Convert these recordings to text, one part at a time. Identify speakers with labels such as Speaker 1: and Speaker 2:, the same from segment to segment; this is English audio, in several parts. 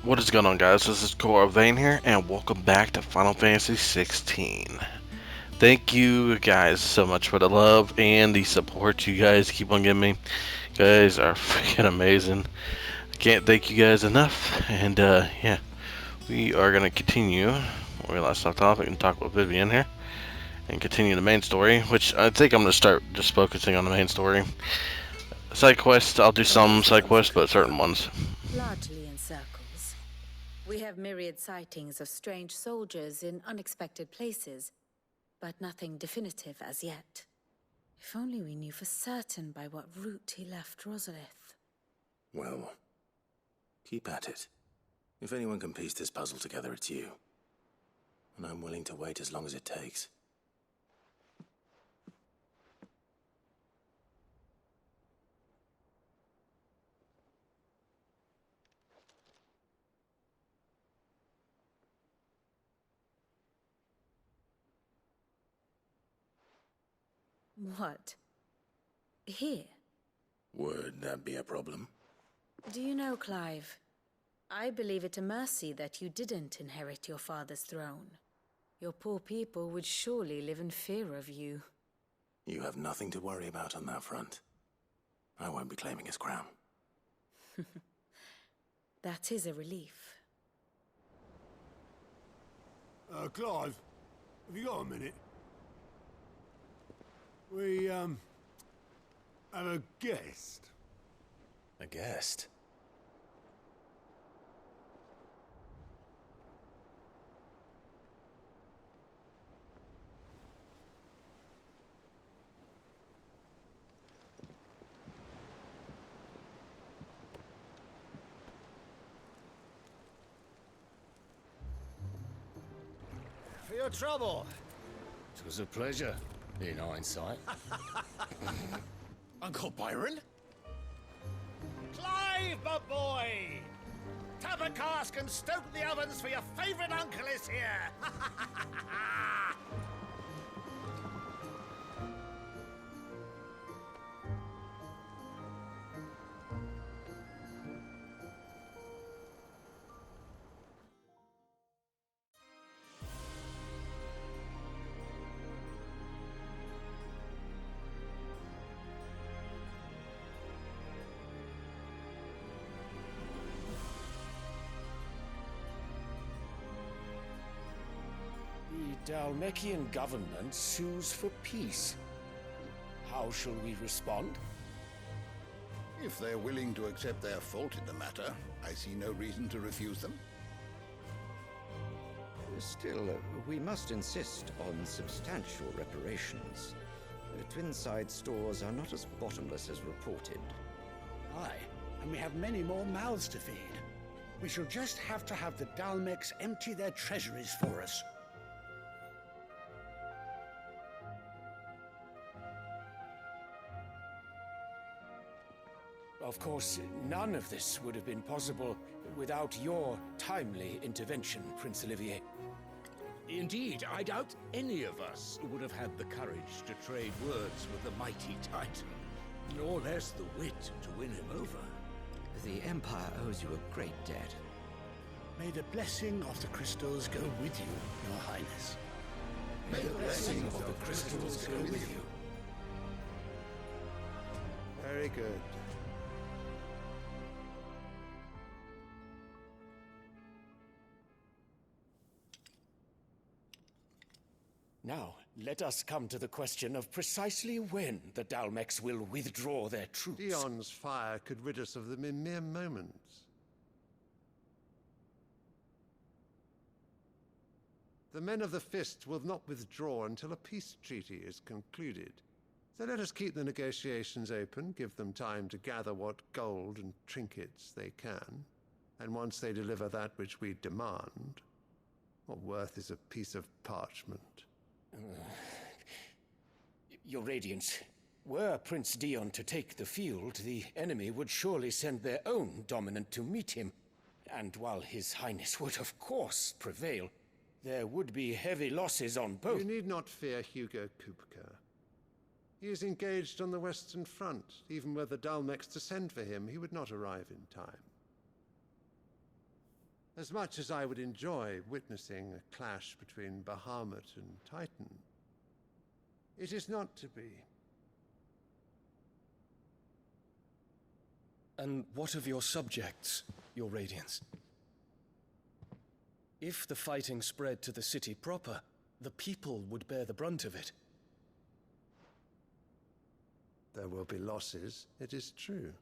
Speaker 1: What is going on, guys? This is Kuro here, and welcome back to Final Fantasy XVI. Thank you guys so much for the love and the support you guys keep on giving me. You guys are freaking amazing. I can't thank you guys enough. And yeah, we are gonna continue where we last left off. We can talk about Vivian here and continue the main story, which I think I'm gonna start just focusing on the main story. Side quests, I'll do some side quests, but certain ones.
Speaker 2: Largely in circles. We have myriad sightings of strange soldiers in unexpected places, but nothing definitive as yet. If only we knew for certain by what route he left Rosalith.
Speaker 3: Well, keep at it. If anyone can piece this puzzle together, it's you. And I'm willing to wait as long as it takes.
Speaker 2: What? Here?
Speaker 3: Would that be a problem?
Speaker 2: Do you know, Clive? I believe it a mercy that you didn't inherit your father's throne. Your poor people would surely live in fear of you.
Speaker 3: You have nothing to worry about on that front. I won't be claiming his crown.
Speaker 2: That is a relief.
Speaker 4: Clive, have you got a minute? We, have a guest.
Speaker 3: A guest?
Speaker 5: For your trouble.
Speaker 6: It was a pleasure, in hindsight.
Speaker 5: Uncle Byron? Clive, my boy! Tap a cask and stoke the ovens for your favorite uncle is here!
Speaker 6: The Dalmekian government sues for peace. How shall we respond?
Speaker 7: If they're willing to accept their fault in the matter, I see no reason to refuse them.
Speaker 8: Still, we must insist on substantial reparations. Twinside stores are not as bottomless as reported.
Speaker 9: Aye, and we have many more mouths to feed. We shall just have to have the Dalmeks empty their treasuries for us.
Speaker 6: Of course, none of this would have been possible without your timely intervention, Prince Olivier.
Speaker 10: Indeed, I doubt any of us would have had the courage to trade words with the mighty Titan, nor less the wit to win him over.
Speaker 8: The Empire owes you a great debt.
Speaker 9: May the blessing of the crystals go with you, Your Highness.
Speaker 7: May the blessing of the crystals go with you.
Speaker 4: Very good.
Speaker 6: Now, let us come to the question of precisely when the Dalmeks will withdraw their troops.
Speaker 4: Dion's fire could rid us of them in mere moments. The men of the Fist will not withdraw until a peace treaty is concluded. So let us keep the negotiations open, give them time to gather what gold and trinkets they can. And once they deliver that which we demand, what worth is a piece of parchment?
Speaker 6: Your Radiance, were Prince Dion to take the field, the enemy would surely send their own dominant to meet him. And while His Highness would of course prevail, there would be heavy losses on both.
Speaker 4: You need not fear Hugo Kupka. He is engaged on the Western Front. Even were the Dalmeks to send for him, he would not arrive in time. As much as I would enjoy witnessing a clash between Bahamut and Titan, it is not to be.
Speaker 11: And what of your subjects, your Radiance? If the fighting spread to the city proper, the people would bear the brunt of it.
Speaker 4: There will be losses, it is true.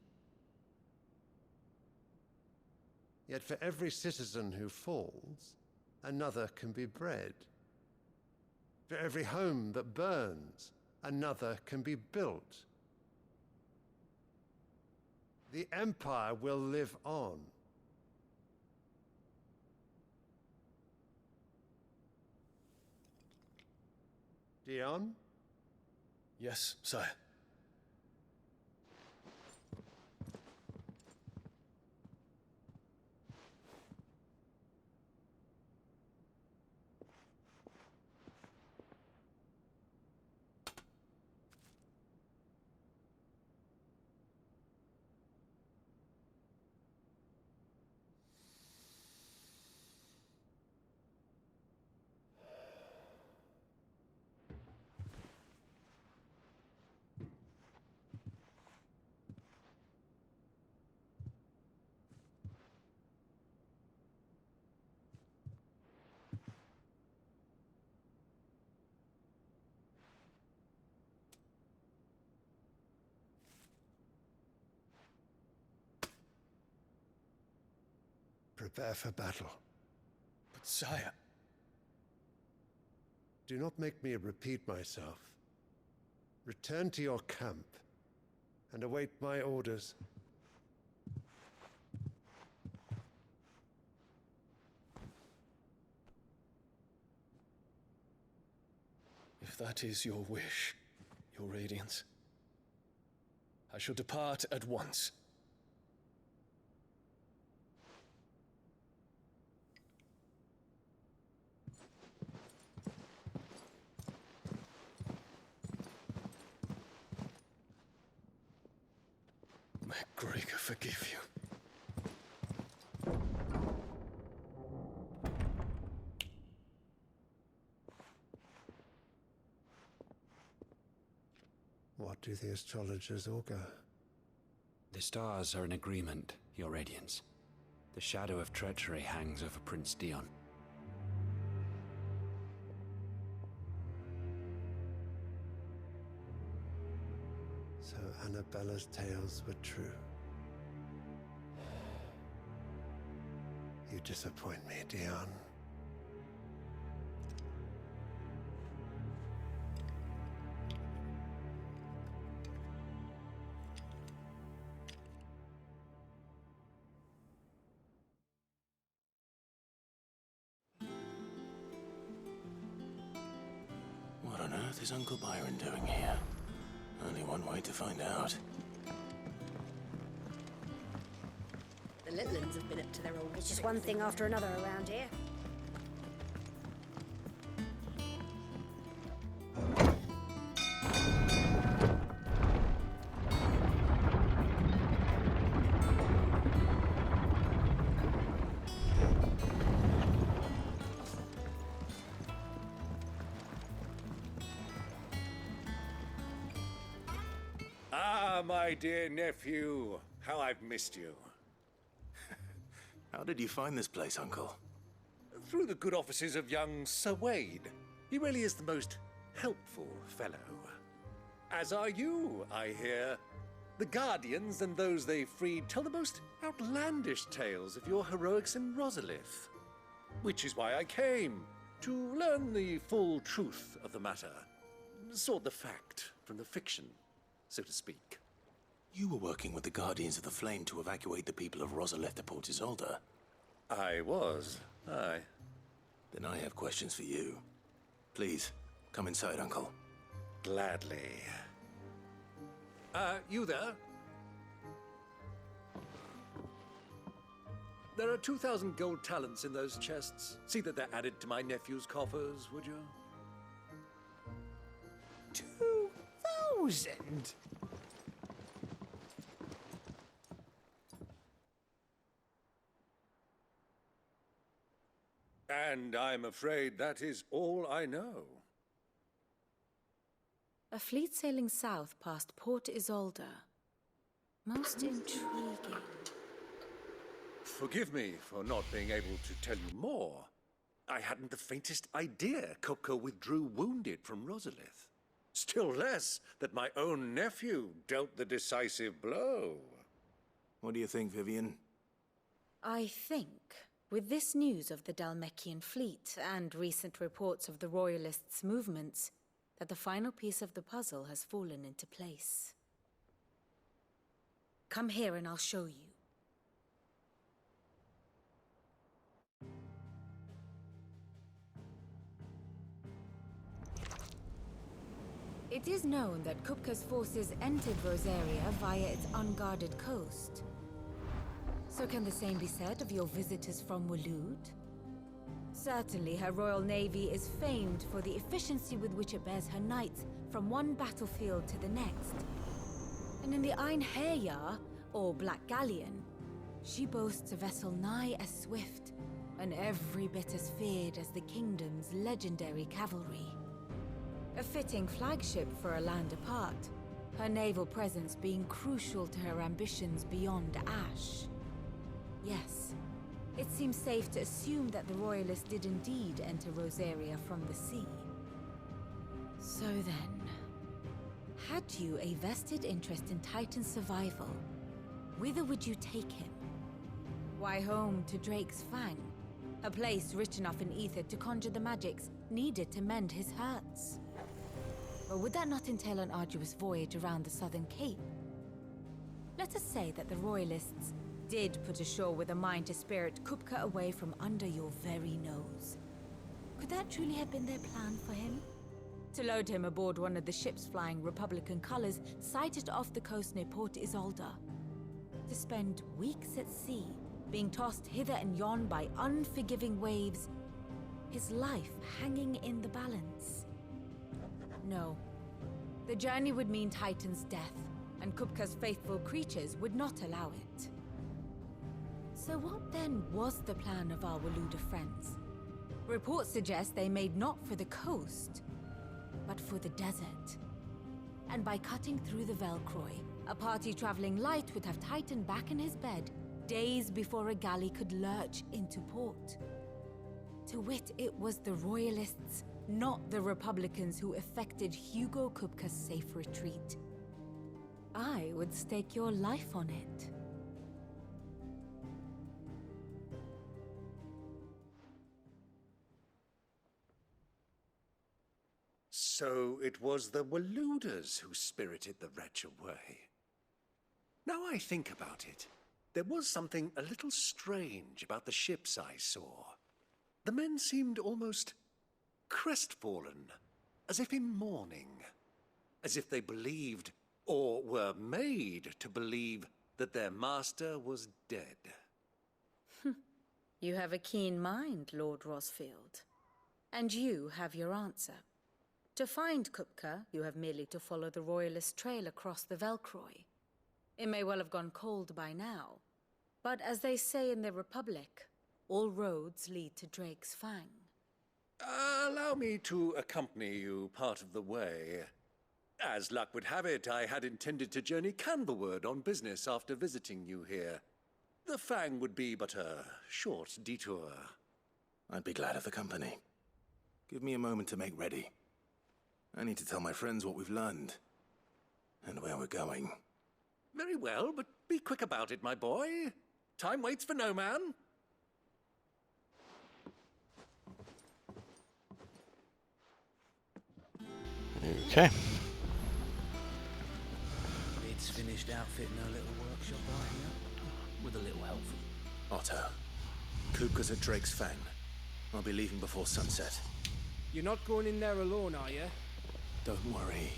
Speaker 4: Yet for every citizen who falls, another can be bred. For every home that burns, another can be built. The Empire will live on. Dion?
Speaker 11: Yes, sire.
Speaker 4: Prepare for battle.
Speaker 11: But sire...
Speaker 4: Do not make me repeat myself. Return to your camp and await my orders.
Speaker 11: If that is your wish, your Radiance, I shall depart at once. May Gregor forgive you.
Speaker 4: What do the astrologers augur?
Speaker 12: The stars are in agreement, your Radiance. The shadow of treachery hangs over Prince Dion.
Speaker 4: So Annabella's tales were true. You disappoint me, Dion.
Speaker 3: What on earth is Uncle Byron doing here? Only one way to find out.
Speaker 13: The little ones have been up to their old... It's just one thing after another around here.
Speaker 5: Ah, my dear nephew, how I've missed you.
Speaker 3: How did you find this place, Uncle?
Speaker 5: Through the good offices of young Sir Wade. He really is the most helpful fellow. As are you, I hear. The Guardians and those they freed tell the most outlandish tales of your heroics in Rosalith. Which is why I came, to learn the full truth of the matter. Sort the fact from the fiction, so to speak.
Speaker 3: You were working with the Guardians of the Flame to evacuate the people of Rosalith to Port Isolde.
Speaker 5: I was, aye.
Speaker 3: Then I have questions for you. Please, come inside, Uncle.
Speaker 5: Gladly. You there? There are 2,000 gold talents in those chests. See that they're added to my nephew's coffers, would you?
Speaker 6: 2,000?
Speaker 5: And I'm afraid that is all I know.
Speaker 2: A fleet sailing south past Port Isolde. Most intriguing.
Speaker 5: Forgive me for not being able to tell you more. I hadn't the faintest idea Kupka withdrew wounded from Rosalith. Still less that my own nephew dealt the decisive blow.
Speaker 3: What do you think, Vivian?
Speaker 2: I think, with this news of the Dhalmekian fleet and recent reports of the Royalists' movements, that the final piece of the puzzle has fallen into place. Come here and I'll show you. It is known that Kupka's forces entered Rosaria via its unguarded coast. So can the same be said of your visitors from Waloed? Certainly her royal navy is famed for the efficiency with which it bears her knights from one battlefield to the next. And in the Einherjar, or Black Galleon, she boasts a vessel nigh as swift, and every bit as feared as the kingdom's legendary cavalry. A fitting flagship for a land apart, her naval presence being crucial to her ambitions beyond Ash. Yes, it seems safe to assume that the Royalists did indeed enter Rosaria from the sea. So then, had you a vested interest in Titan's survival, whither would you take him? Why, home to Drake's Fang, a place rich enough in ether to conjure the magics needed to mend his hurts. Or would that not entail an arduous voyage around the southern cape? Let us say that the Royalists did put ashore with a mind to spirit Kupka away from under your very nose. Could that truly have been their plan for him? To load him aboard one of the ships flying Republican colors sighted off the coast near Port Isolde. To spend weeks at sea, being tossed hither and yon by unforgiving waves, his life hanging in the balance. No. The journey would mean Titan's death, and Kupka's faithful creatures would not allow it. So what then was the plan of our Waluda friends? Reports suggest they made not for the coast, but for the desert. And by cutting through the Velcroy, a party traveling light would have Titan back in his bed days before a galley could lurch into port. To wit, it was the Royalists, not the Republicans, who effected Hugo Kupka's safe retreat. I would stake your life on it.
Speaker 5: So it was the Waludas who spirited the wretch away. Now I think about it, there was something a little strange about the ships I saw. The men seemed almost crestfallen, as if in mourning, as if they believed, or were made to believe, that their master was dead.
Speaker 2: You have a keen mind, Lord Rosfield. And you have your answer. To find Kupka, you have merely to follow the Royalist trail across the Velcroy. It may well have gone cold by now, but as they say in the Republic, all roads lead to Drake's Fang.
Speaker 5: Allow me to accompany you part of the way. As luck would have it, I had intended to journey Canberward on business after visiting you here. The Fang would be but a short detour.
Speaker 3: I'd be glad of the company. Give me a moment to make ready. I need to tell my friends what we've learned, and where we're going.
Speaker 5: Very well, but be quick about it, my boy. Time waits for no man.
Speaker 1: Okay.
Speaker 10: It's finished outfitting her little workshop right here, with a little help from
Speaker 3: Otto, Kupka's at Drake's Fang. I'll be leaving before sunset.
Speaker 14: You're not going in there alone, are you?
Speaker 3: Don't worry.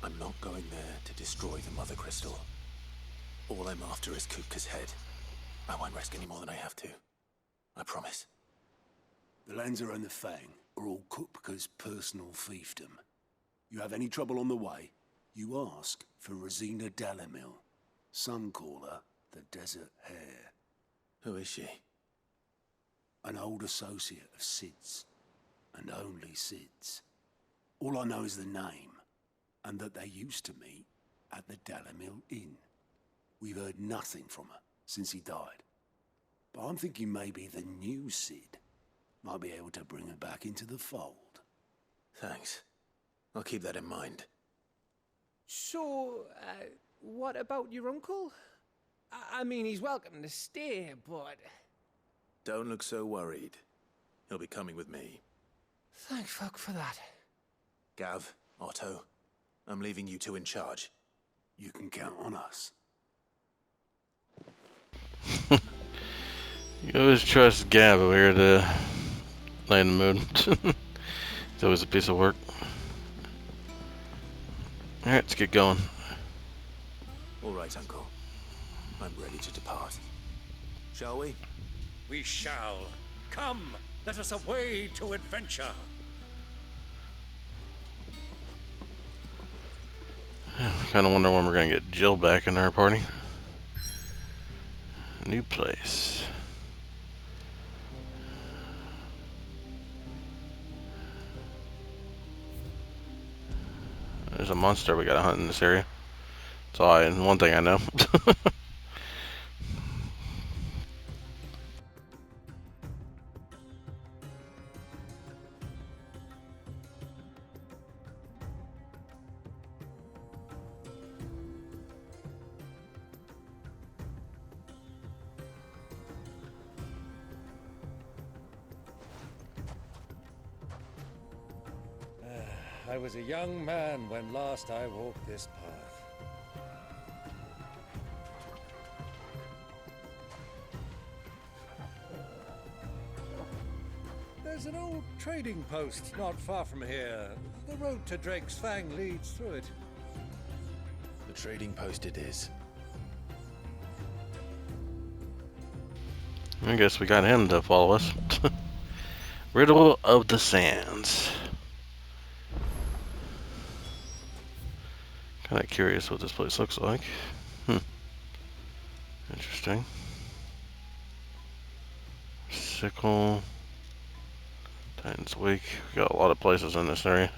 Speaker 3: I'm not going there to destroy the Mother Crystal. All I'm after is Kupka's head. I won't risk any more than I have to. I promise.
Speaker 15: The lands around the Fang are all Kupka's personal fiefdom. You have any trouble on the way, you ask for Rosina Dalamil. Some call her the Desert Hare.
Speaker 3: Who is she?
Speaker 15: an old associate of Sid's, and only Sid's. All I know is the name, and that they used to meet at the Dalamil Inn. We've heard nothing from her since he died. But I'm thinking maybe the new Sid might be able to bring her back into the fold.
Speaker 3: Thanks. I'll keep that in mind.
Speaker 14: So, what about your uncle? I mean, he's welcome to stay, but...
Speaker 3: Don't look so worried. He'll be coming with me.
Speaker 14: Thank fuck for that.
Speaker 3: Gav, Otto, I'm leaving you two in charge.
Speaker 15: You can count on us.
Speaker 1: You always trust Gav over here to lighten the mood. It's always a piece of work. Alright, let's get going.
Speaker 3: All right, Uncle. I'm ready to depart. Shall we?
Speaker 5: We shall. Come, let us away to adventure.
Speaker 1: Kind of wonder when we're gonna get Jill back in our party. New place. There's a monster we gotta hunt in this area. That's all one thing I know.
Speaker 5: I was a young man when last I walked this path. There's an old trading post not far from here. The road to Drake's Fang leads through it.
Speaker 3: The trading post it is.
Speaker 1: I guess we got him to follow us. Riddle of the Sands. Kind of curious what this place looks like. Interesting. Sickle. Titan's Wake. We got a lot of places in this area.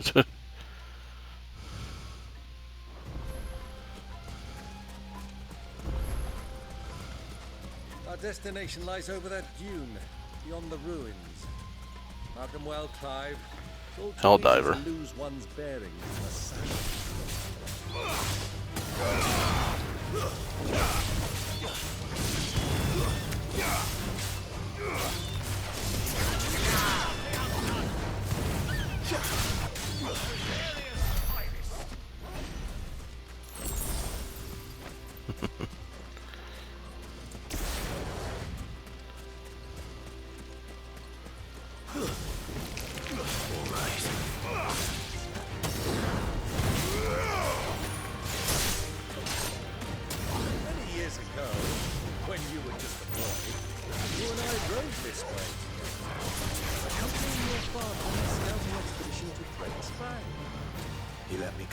Speaker 5: Our destination lies over that dune, beyond the ruins. Mark 'em well, Clive.
Speaker 1: Helldiver.
Speaker 5: Lose one's bearings in the sand.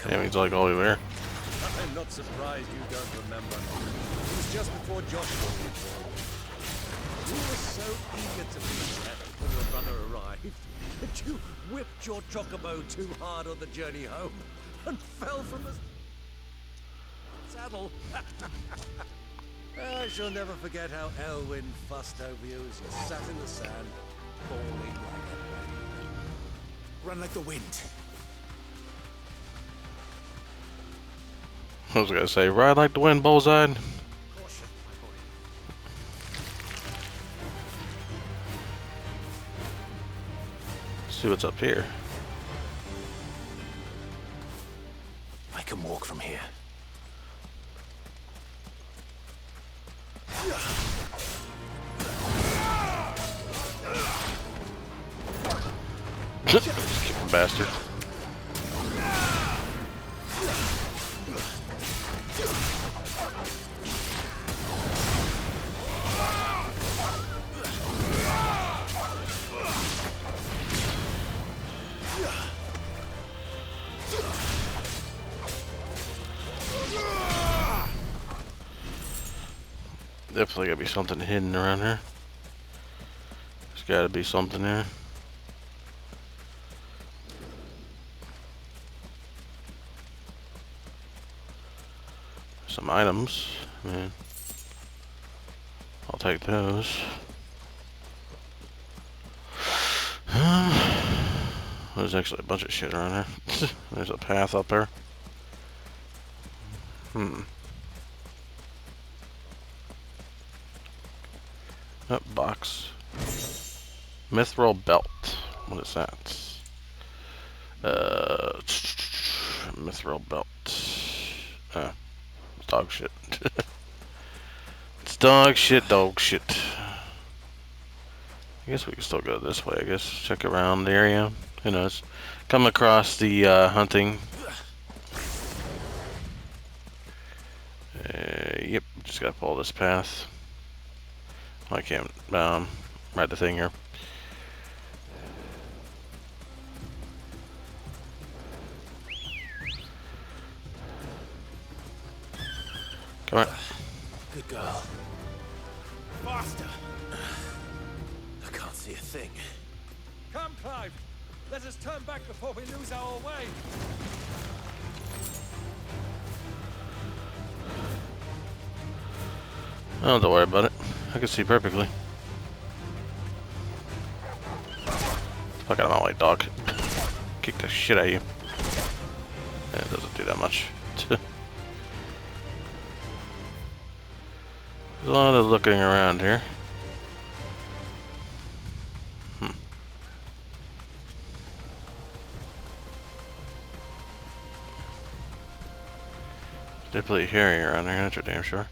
Speaker 1: Damn, he's like all the way there.
Speaker 5: I'm not surprised you don't remember. It was just before Joshua was born. You were so eager to be set when your brother arrived that you whipped your chocobo too hard on the journey home and fell from the saddle. I shall never forget how Elwyn fussed over you as you sat in the sand, bawling like a baby.
Speaker 3: Run like the wind.
Speaker 1: I was gonna say, ride like the wind, bullseye. See what's up here.
Speaker 3: I can walk from here.
Speaker 1: Bastard. Definitely gotta be something hidden around here. There's gotta be something there. Some items. Man, I'll take those. There's actually a bunch of shit around here. There's a path up there. That box. Mithril belt. What is that? Mithril belt. It's dog shit. It's dog shit, dog shit. I guess we can still go this way, I guess. Check around the area. Who knows? Come across the hunting. Yep, just gotta follow this path. I can't ride the thing here. Come on.
Speaker 3: Good girl. Faster! I can't see a thing.
Speaker 5: Come, Clive! Let us turn back before we lose our way!
Speaker 1: Oh, don't worry about it. I can see perfectly. Fuck out of my way, dog. Kick the shit out of you. Yeah, it doesn't do that much. There's a lot of looking around here. Definitely hairy around here, that's for damn sure.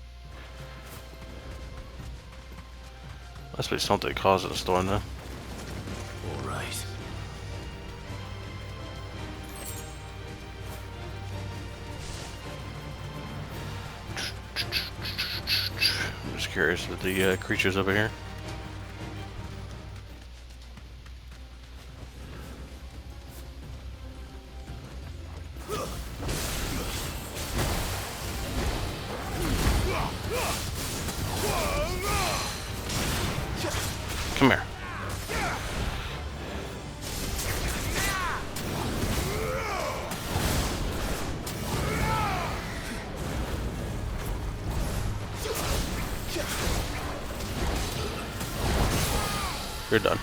Speaker 1: Must be something causing a storm though.
Speaker 3: Alright.
Speaker 1: I'm just curious with the creatures over here. Come here. You're done.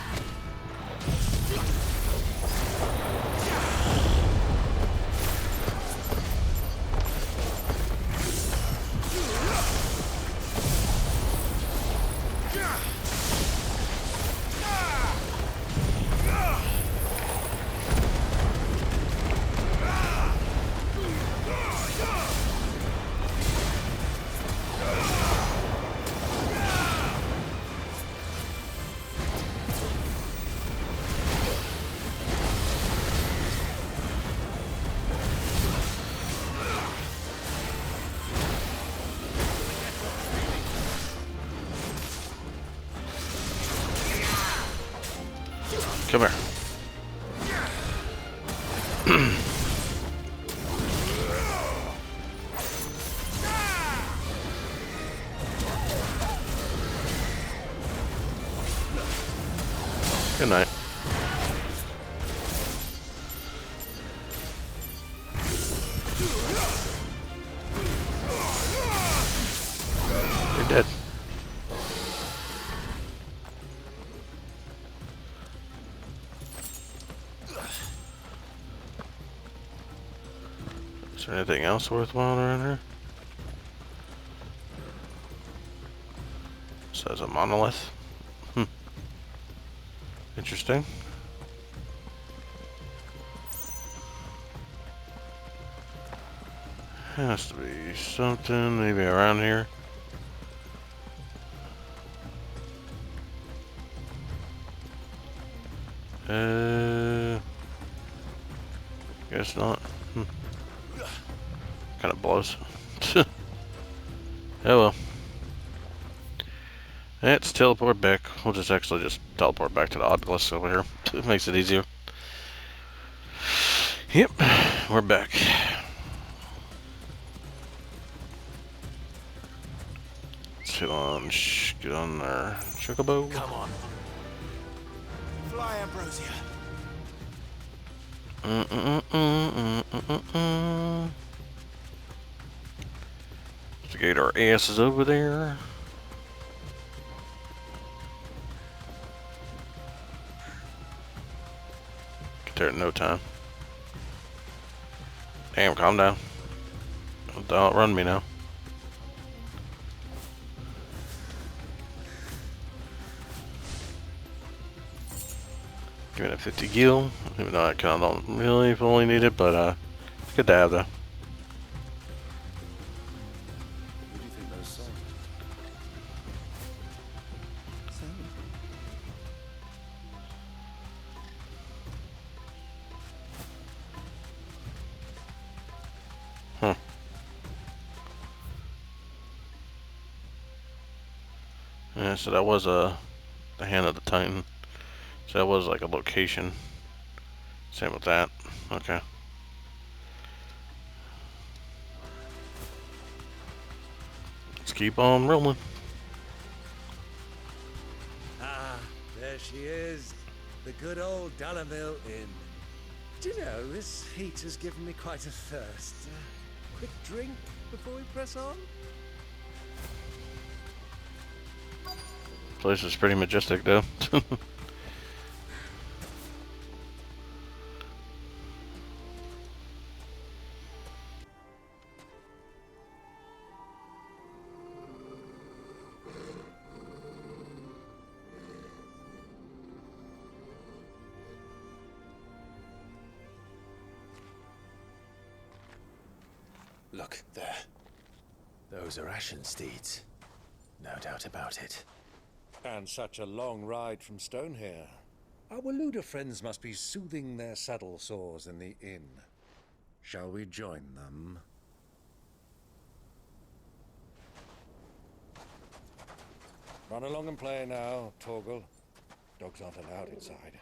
Speaker 1: Come here. Good night. You're dead. Is there anything else worthwhile around here? Says a monolith. Interesting. Has to be something maybe around here. Guess not. Kind of blows. Oh well. Let's teleport back. We'll just actually just teleport back to the obelisk over here. It makes it easier. Yep, we're back. Let's get on there. Chocobo.
Speaker 3: Come on.
Speaker 15: Fly, Ambrosia.
Speaker 1: Let's get our asses over there. Get there in no time. Damn, calm down. Don't run me now. Give me that 50 gil, even though I kind of don't really fully need it, but it's good to have though.
Speaker 11: Who do you think those songs?
Speaker 1: Huh. Yeah, so that was the Hand of the Titan. So that was like a location. Same with that. Okay. Let's keep on rolling.
Speaker 5: Ah, there she is. The good old Dalamil Inn. Do you know, this heat has given me quite a thirst. Quick drink before we press on?
Speaker 1: Place is pretty majestic though.
Speaker 3: Look, there. Those are Ashen steeds. No doubt about it.
Speaker 5: And such a long ride from Stonehair. Our Waluda friends must be soothing their saddle sores in the inn. Shall we join them? Run along and play now, Torgal. Dogs aren't allowed inside.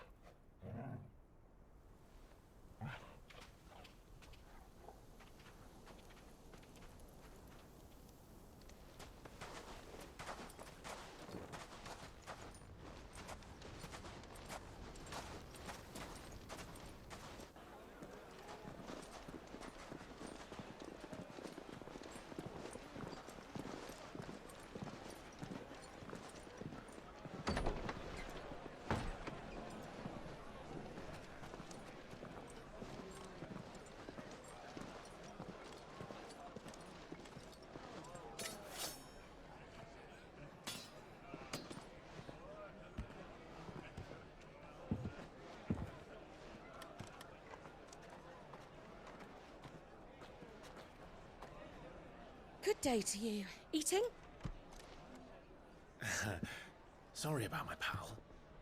Speaker 13: Good day to you. Eating?
Speaker 3: Sorry about my pal.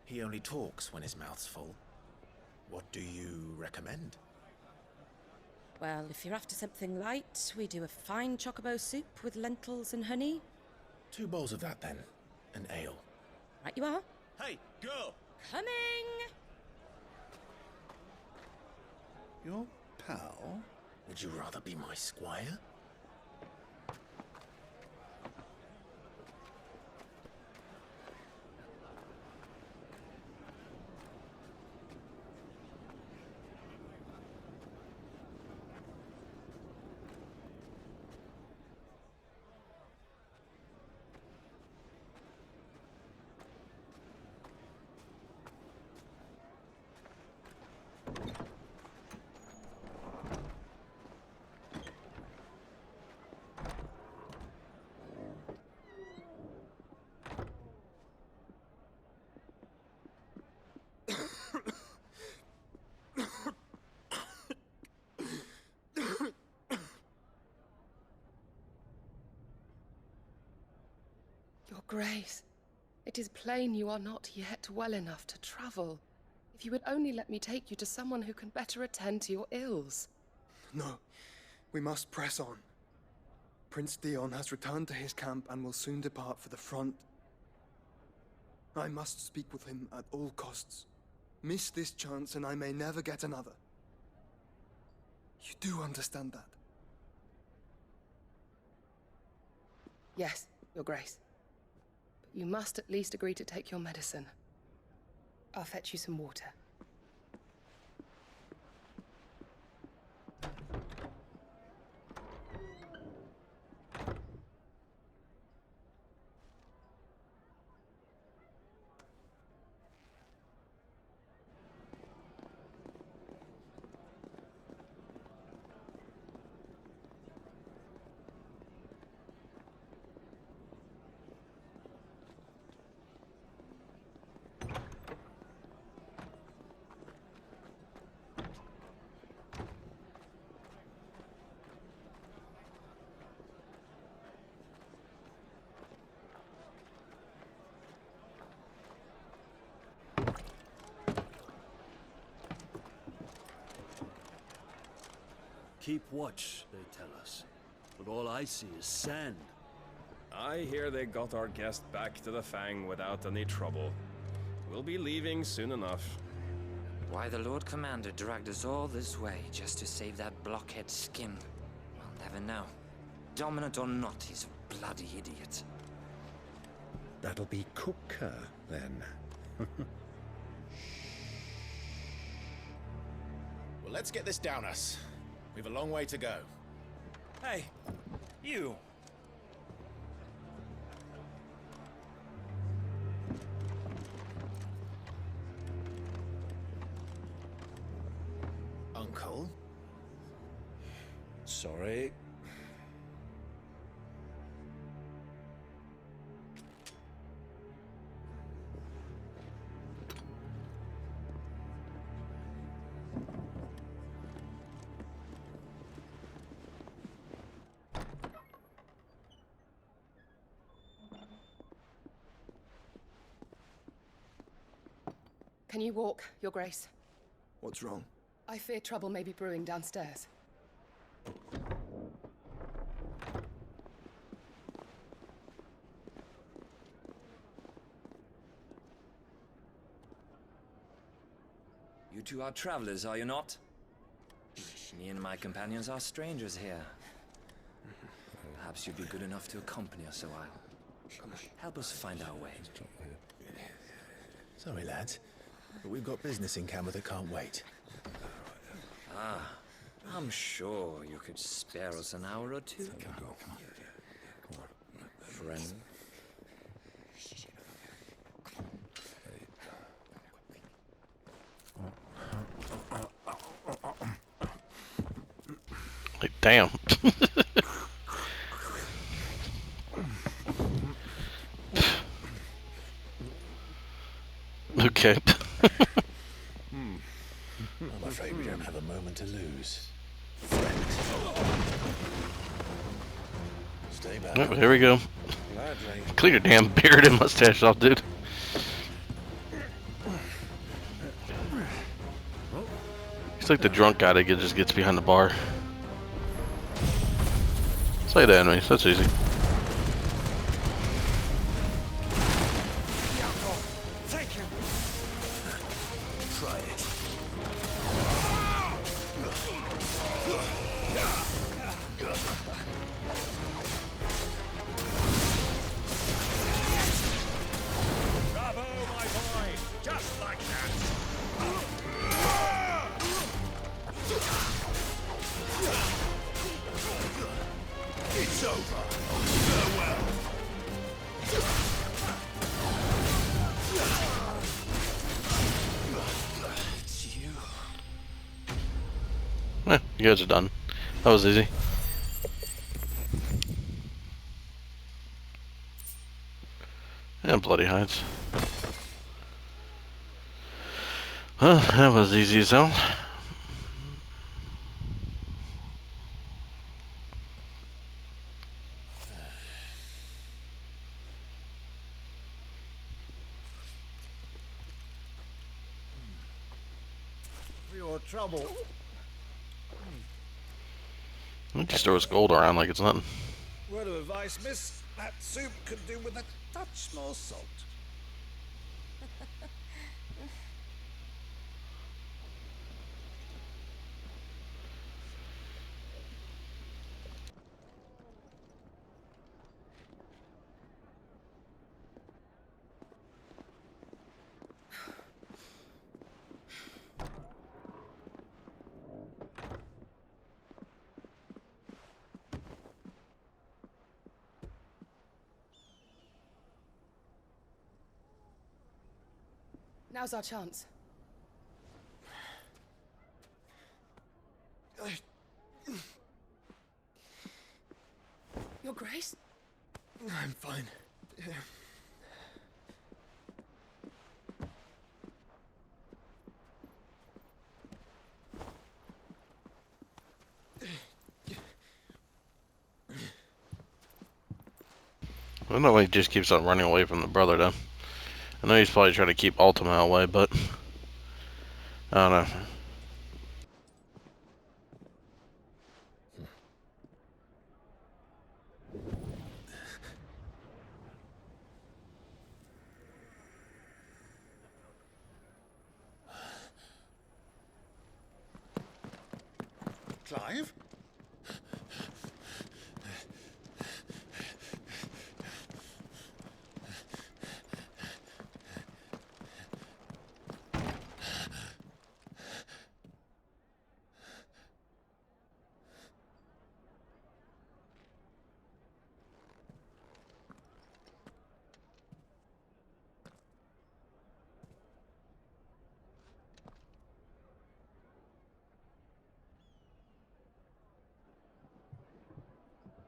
Speaker 3: He only talks when his mouth's full. What do you recommend?
Speaker 13: Well, if you're after something light, we do a fine chocobo soup with lentils and honey.
Speaker 3: 2 bowls of that, then. An ale.
Speaker 13: Right you are.
Speaker 3: Hey, girl!
Speaker 13: Coming!
Speaker 3: Your pal? Would you rather be my squire?
Speaker 16: Your Grace, it is plain you are not yet well enough to travel. If you would only let me take you to someone who can better attend to your ills.
Speaker 17: No, we must press on. Prince Dion has returned to his camp and will soon depart for the front. I must speak with him at all costs. Miss this chance and I may never get another. You do understand that?
Speaker 16: Yes, Your Grace. But you must at least agree to take your medicine. I'll fetch you some water.
Speaker 18: Keep watch, they tell us. But all I see is sand.
Speaker 11: I hear they got our guest back to the Fang without any trouble. We'll be leaving soon enough.
Speaker 19: Why the Lord Commander dragged us all this way just to save that blockhead skin, we'll never know. Dominant or not, he's a bloody idiot.
Speaker 20: That'll be Cooker, then.
Speaker 21: Well, let's get this down us. We've a long way to go.
Speaker 22: Hey, you!
Speaker 21: Uncle?
Speaker 20: Sorry.
Speaker 16: Can you walk, Your Grace?
Speaker 17: What's wrong?
Speaker 16: I fear trouble may be brewing downstairs.
Speaker 19: You two are travelers, are you not? Me and my companions are strangers here. Perhaps you'd be good enough to accompany us a while. Help us find our way.
Speaker 21: Sorry, lads. But we've got business in camera that can't wait.
Speaker 19: Ah, I'm sure you could spare us an hour or two.
Speaker 21: Come on.
Speaker 19: Friend.
Speaker 1: Like, damn. Okay.
Speaker 21: I'm afraid we don't have a moment to lose. Stay back.
Speaker 1: Oh, here we go. Clean your damn beard and mustache off, dude. He's like the drunk guy that just gets behind the bar. Slay the enemies, that's easy.
Speaker 22: Thank you.
Speaker 21: Try it.
Speaker 22: Bravo, my boy! Just like that!
Speaker 21: It's over. Farewell. It's you.
Speaker 1: You guys are done. That was easy. And bloody hides. Well, that was easy as hell.
Speaker 22: For your trouble.
Speaker 1: Just throw his gold around like it's nothing.
Speaker 22: Word of advice, miss. That soup could do with a touch more salt.
Speaker 16: Now's our chance. Your Grace?
Speaker 17: I'm fine.
Speaker 1: I don't know why he just keeps on running away from the brother, though. I know he's probably trying to keep Ultima away, but I don't know.
Speaker 22: Clive?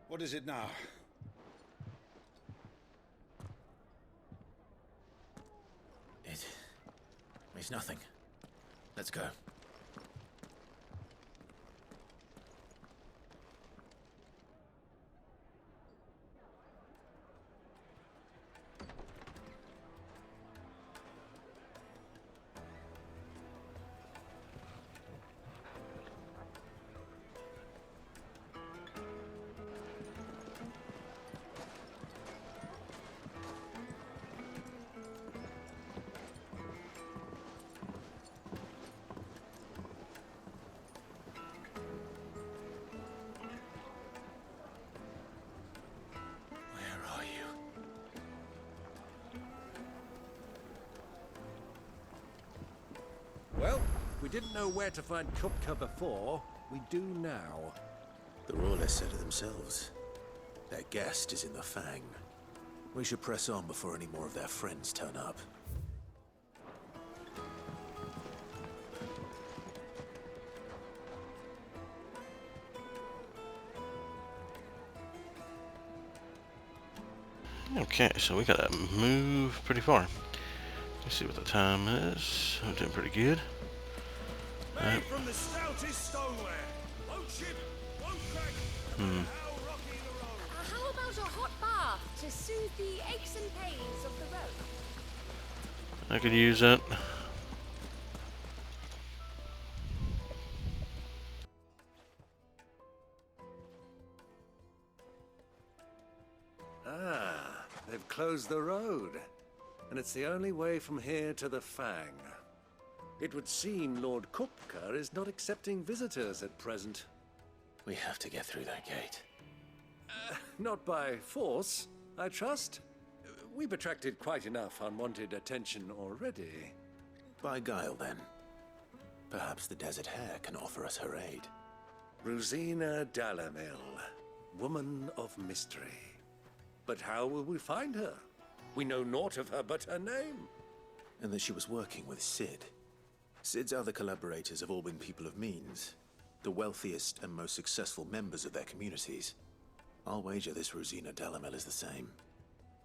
Speaker 22: What is it now?
Speaker 3: It's nothing. Let's go.
Speaker 22: Well, we didn't know where to find Kupka before. We do now.
Speaker 3: The Royalists said it themselves. Their guest is in the Fang. We should press on before any more of their friends turn up.
Speaker 1: Okay, so we gotta move pretty far. Let's see what the time is. I'm doing pretty good.
Speaker 22: Made from the stoutest stoneware. Won't chip, won't crack.
Speaker 8: How about a hot bath to soothe the aches and pains of the road?
Speaker 1: I could use it.
Speaker 22: Ah, they've closed the road. And it's the only way from here to the Fang. It would seem Lord Kupka is not accepting visitors at present.
Speaker 3: We have to get through that gate.
Speaker 22: Not by force, I trust. We've attracted quite enough unwanted attention already.
Speaker 3: By guile, then. Perhaps the Desert Hare can offer us her aid.
Speaker 22: Rosina Dalamil, woman of mystery. But how will we find her? We know naught of her but her name.
Speaker 3: And that she was working with Sid. Sid's other collaborators have all been people of means, the wealthiest and most successful members of their communities. I'll wager this Rosina Dalamel is the same.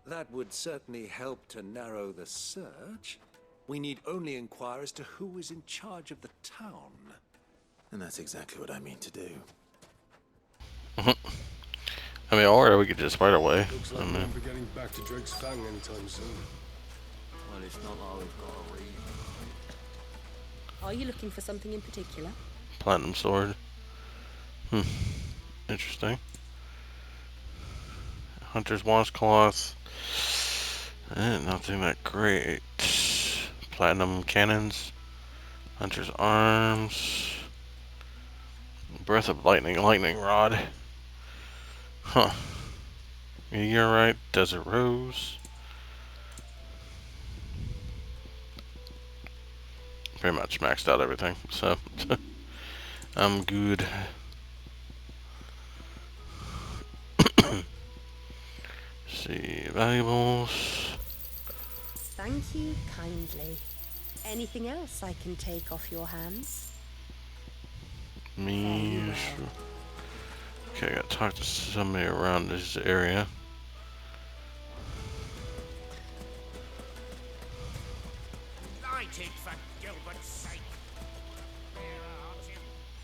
Speaker 22: That would certainly help to narrow the search. We need only inquire as to who is in charge of the town.
Speaker 3: And that's exactly what I mean to do.
Speaker 1: I mean, or we could just right away.
Speaker 9: Looks like we won't be getting back to Drake's Fang anytime soon.
Speaker 18: Well, it's not like we've got a read.
Speaker 13: Are you looking for something in particular?
Speaker 1: Platinum sword. Interesting. Hunter's washcloth. Nothing that great. Platinum cannons. Hunter's arms. Breath of lightning rod. Huh. You're right. Desert rose. Pretty much maxed out everything, so I'm good. See, valuables.
Speaker 13: Thank you kindly.
Speaker 7: Anything else I can take off your hands?
Speaker 1: Me. Okay, I gotta talk to somebody around this area.
Speaker 10: Light it for Gilbert's sake.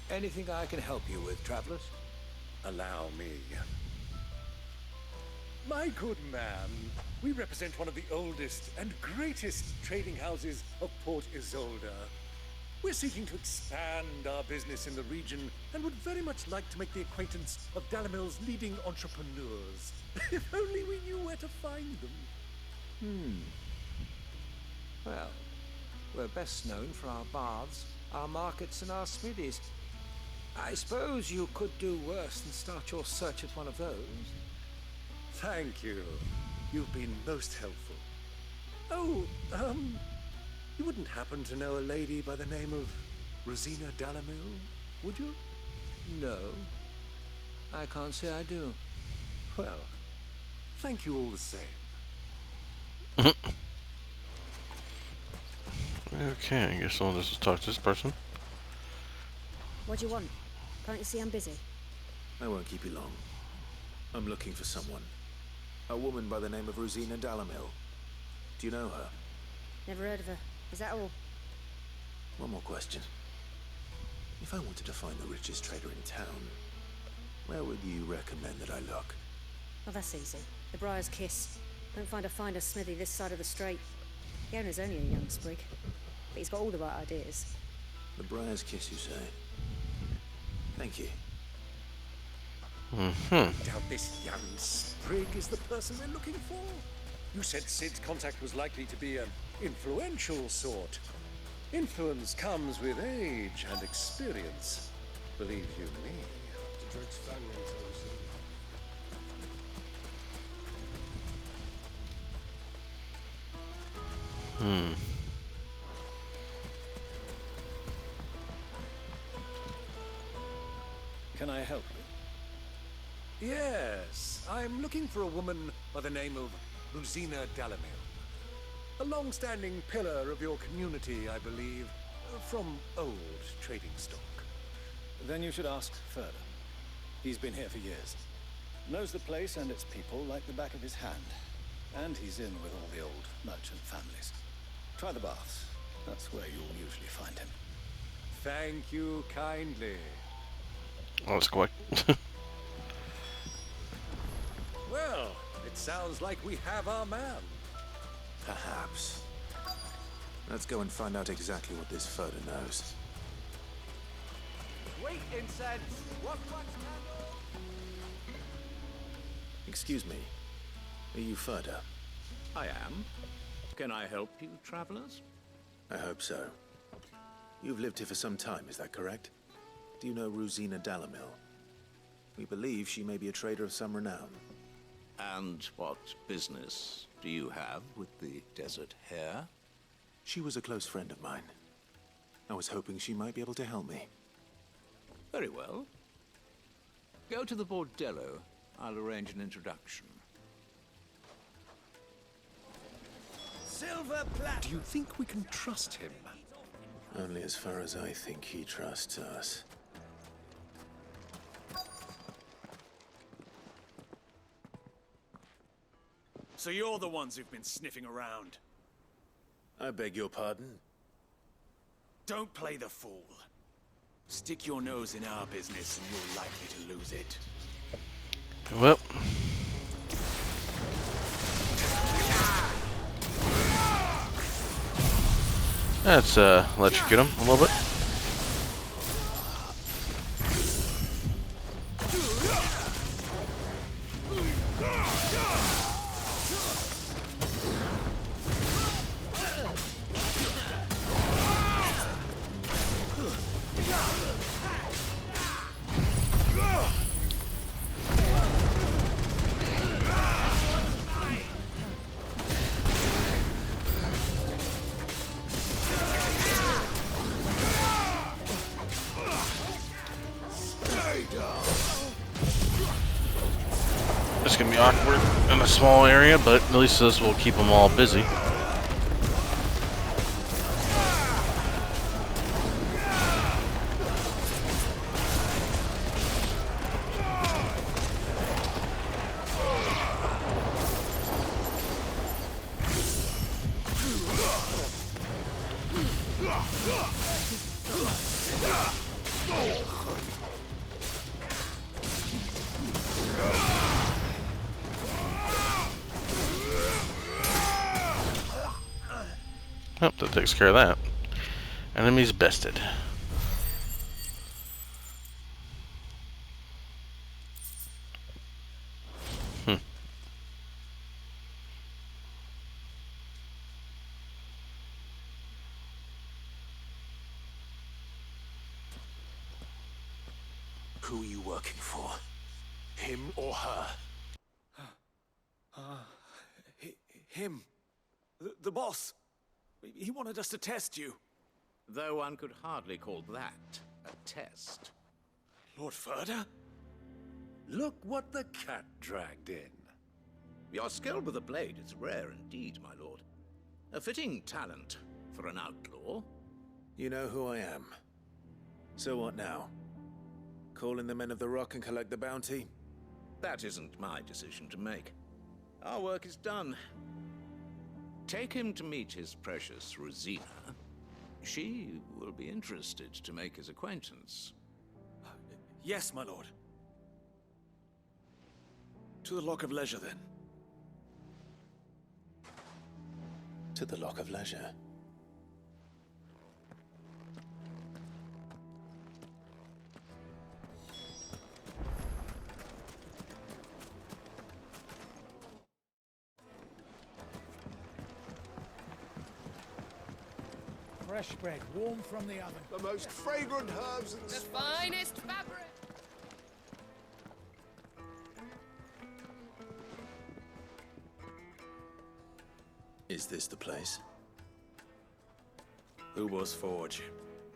Speaker 5: Anything I can help you with, travelers? Allow me. My good man, we represent one of the oldest and greatest trading houses of Port Isolde. We're seeking to expand our business in the region and would very much like to make the acquaintance of Dalamil's leading entrepreneurs. If only we knew where to find them.
Speaker 14: Well, we're best known for our baths, our markets, and our smithies. I suppose you could do worse than start your search at one of those.
Speaker 5: Thank you. You've been most helpful. Oh, you wouldn't happen to know a lady by the name of Rosina Dalamil, would you?
Speaker 14: No, I can't say I do.
Speaker 5: Well, thank you all the same.
Speaker 1: Okay, I guess I'll just talk to this person.
Speaker 2: What do you want? Can't you see I'm busy?
Speaker 3: I won't keep you long. I'm looking for someone. A woman by the name of Rosina Dalamil. Do you know her?
Speaker 2: Never heard of her. Is that all?
Speaker 3: One more question. If I wanted to find the richest trader in town, where would you recommend that I look?
Speaker 2: Oh, that's easy. The Briar's Kiss. Don't find a finer smithy this side of the strait. The owner's only a young sprig, but he's got all the right ideas.
Speaker 3: The Briar's Kiss, you say? Thank you.
Speaker 5: Doubt this young sprig is the person we're looking for. You said Sid's contact was likely to be an influential sort. Influence comes with age and experience. Believe you me.
Speaker 9: Drake's fang anytime soon.
Speaker 22: Can I help you?
Speaker 5: Yes, I'm looking for a woman by the name of Rosina Dalamil. A long-standing pillar of your community, I believe, from old trading stock.
Speaker 22: Then you should ask further. He's been here for years. Knows the place and its people like the back of his hand. And he's in with all the old merchant families. Try the baths. That's where you'll usually find him.
Speaker 5: Thank you kindly.
Speaker 1: Oh, that's quick.
Speaker 5: Well, it sounds like we have our man.
Speaker 3: Perhaps. Let's go and find out exactly what this Further knows.
Speaker 14: Wait, incense! What candle?
Speaker 3: Excuse me. Are you Further?
Speaker 12: I am. Can I help you, travelers?
Speaker 3: I hope so. You've lived here for some time, is that correct? Do you know Rosina Dalamil? We believe she may be a trader of some renown.
Speaker 12: And what business do you have with the desert hare?
Speaker 3: She was a close friend of mine. I was hoping she might be able to help me.
Speaker 12: Very well. Go to the bordello. I'll arrange an introduction.
Speaker 5: Silver plat. Do you think we can trust him?
Speaker 3: Only as far as I think he trusts us.
Speaker 23: So you're the ones who've been sniffing around.
Speaker 3: I beg your pardon?
Speaker 23: Don't play the fool. Stick your nose in our business and you're likely to lose it.
Speaker 1: Well. Let's electrocute him a little bit. It's gonna be awkward in a small area, but at least this will keep them all busy. Oh, that takes care of that. Enemies bested.
Speaker 21: Who are you working for? Him or her?
Speaker 23: Him. The boss. He wanted us to test you.
Speaker 10: Though one could hardly call that a test.
Speaker 23: Lord Ferda?
Speaker 10: Look what the cat dragged in. Your skill with the blade is rare indeed, my lord. A fitting talent for an outlaw.
Speaker 3: You know who I am. So what now? Call in the Men of the Rock and collect the bounty?
Speaker 10: That isn't my decision to make. Our work is done. Take him to meet his precious Rosina. She will be interested to make his acquaintance.
Speaker 23: Yes, my lord. To the Lock of Leisure, then.
Speaker 3: To the Lock of Leisure.
Speaker 4: Fresh bread, warm from the oven.
Speaker 21: The most fragrant herbs and
Speaker 16: The finest fabric.
Speaker 3: Is this the place?
Speaker 23: Ubor's Forge.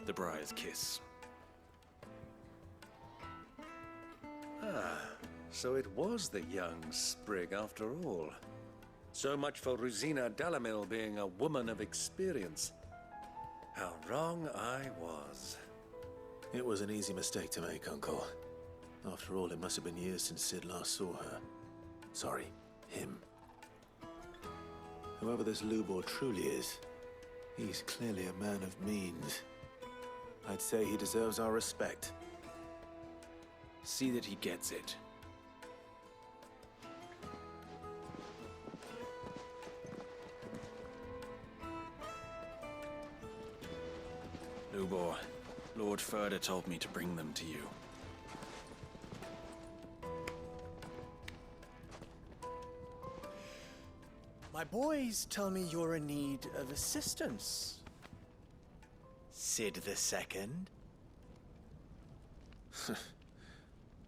Speaker 23: The Briar's Kiss.
Speaker 5: Ah, so it was the young sprig after all. So much for Rosina Dalamil being a woman of experience. How wrong I was.
Speaker 3: It was an easy mistake to make, Uncle. After all, it must have been years since Sid last saw her. Sorry, him. Whoever this Lubor truly is, he's clearly a man of means. I'd say he deserves our respect.
Speaker 23: See that he gets it. Lubor, Lord Ferda told me to bring them to you.
Speaker 4: My boys tell me you're in need of assistance. Sid the Second?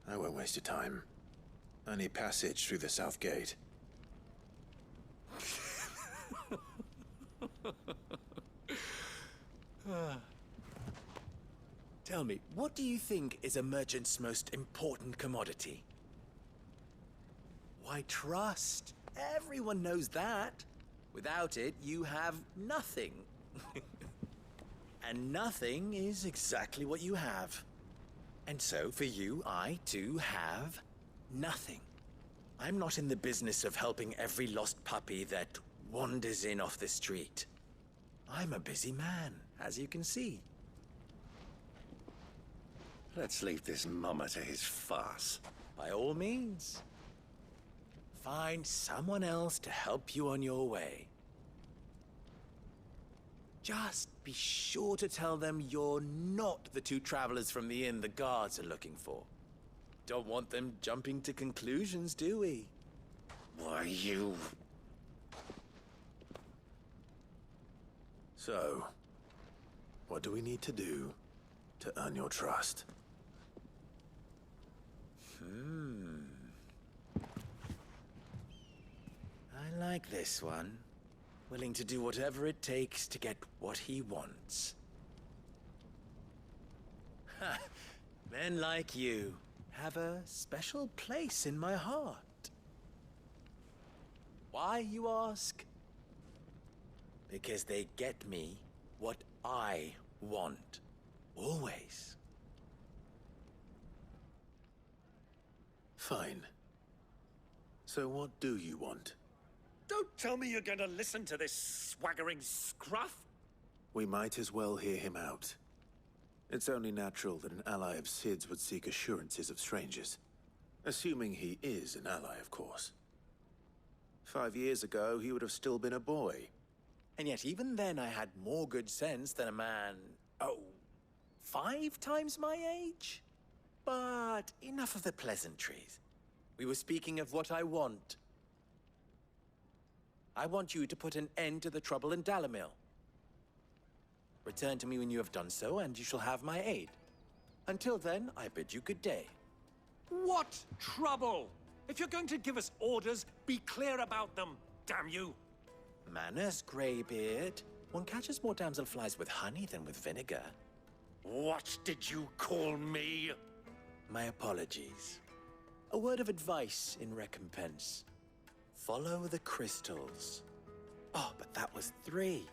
Speaker 3: I won't waste your time. I need passage through the south gate.
Speaker 4: Tell me, what do you think is a merchant's most important commodity? Why, trust. Everyone knows that. Without it, you have nothing. And nothing is exactly what you have. And so, for you, I, too, have nothing. I'm not in the business of helping every lost puppy that wanders in off the street. I'm a busy man, as you can see.
Speaker 5: Let's leave this mummer to his farce.
Speaker 4: By all means. Find someone else to help you on your way. Just be sure to tell them you're not the two travelers from the inn the guards are looking for. Don't want them jumping to conclusions, do we?
Speaker 5: Why, you...
Speaker 3: So, what do we need to do to earn your trust?
Speaker 4: I like this one. Willing to do whatever it takes to get what he wants. Ha! Men like you have a special place in my heart. Why, you ask? Because they get me what I want. Always.
Speaker 3: Fine. So what do you want?
Speaker 5: Don't tell me you're going to listen to this swaggering scruff.
Speaker 3: We might as well hear him out. It's only natural that an ally of Sid's would seek assurances of strangers. Assuming he is an ally, of course. 5 years ago, he would have still been a boy.
Speaker 4: And yet even then I had more good sense than a man, 5 times my age? But enough of the pleasantries. We were speaking of what I want. I want you to put an end to the trouble in Dalamil. Return to me when you have done so, and you shall have my aid. Until then, I bid you good day.
Speaker 22: What trouble? If you're going to give us orders, be clear about them, damn you!
Speaker 4: Manners, Greybeard. One catches more damselflies with honey than with vinegar.
Speaker 22: What did you call me?
Speaker 4: My apologies. A word of advice in recompense. Follow the crystals. Oh, but that was 3.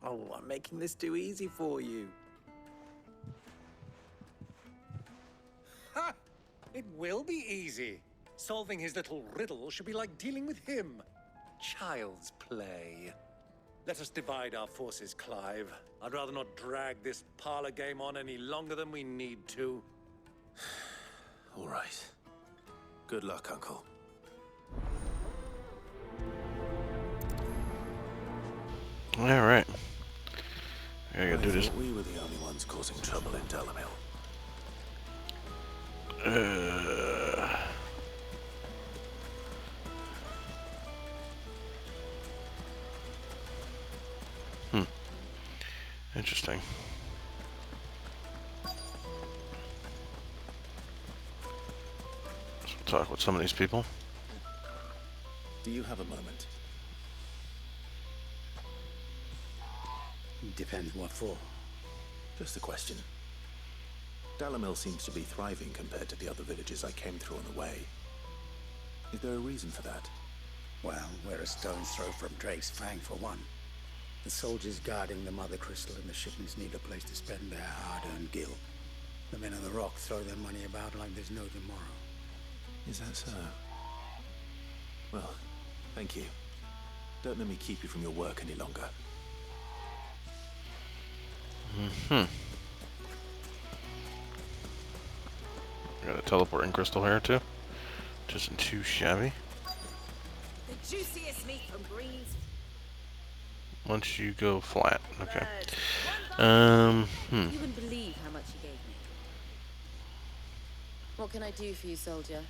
Speaker 4: Oh, I'm making this too easy for you.
Speaker 22: Ha! It will be easy. Solving his little riddle should be like dealing with him. Child's play. Let us divide our forces, Clive. I'd rather not drag this parlor game on any longer than we need to.
Speaker 3: All right. Good luck, Uncle.
Speaker 1: All right. I gotta do this.
Speaker 3: We were the only ones causing trouble in Dalamil.
Speaker 1: Interesting. Let's talk with some of these people.
Speaker 3: Do you have a moment?
Speaker 6: Depends what for.
Speaker 3: Just a question. Dalamil seems to be thriving compared to the other villages I came through on the way. Is there a reason for that?
Speaker 6: Well, we're a stone's throw from Drake's Fang for one. The soldiers guarding the Mothercrystal and the shipments need a place to spend their hard-earned gil. The men of the Rock throw their money about like there's no tomorrow.
Speaker 3: Is that so? Well, thank you. Don't let me keep you from your work any longer.
Speaker 1: Got a teleporting crystal here too. Just isn't too shabby.
Speaker 8: The juiciest meat from Greens.
Speaker 1: Once you go flat, okay.
Speaker 2: You wouldn't believe how much he gave me. What can I do for you, soldier?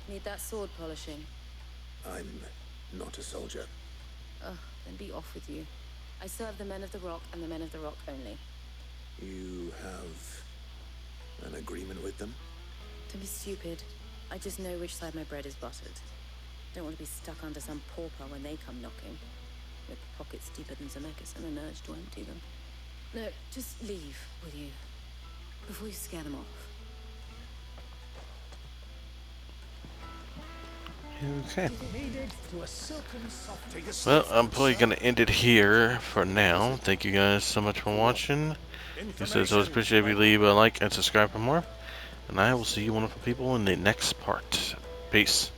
Speaker 2: Need that sword polishing?
Speaker 3: I'm not a soldier.
Speaker 2: Ugh, then be off with you. I serve the men of the Rock and the men of the Rock only.
Speaker 3: You have an agreement with them?
Speaker 2: Don't be stupid. I just know which side my bread is buttered. Don't want to be stuck under some pauper when they come knocking. With pockets deeper than Zemeckis and an urge to empty them. No, just leave, will you? Before you scare them off.
Speaker 1: Okay. Well, I'm probably going to end it here for now. Thank you guys so much for watching. As always, appreciate if you leave a like and subscribe for more. And I will see you wonderful people in the next part. Peace.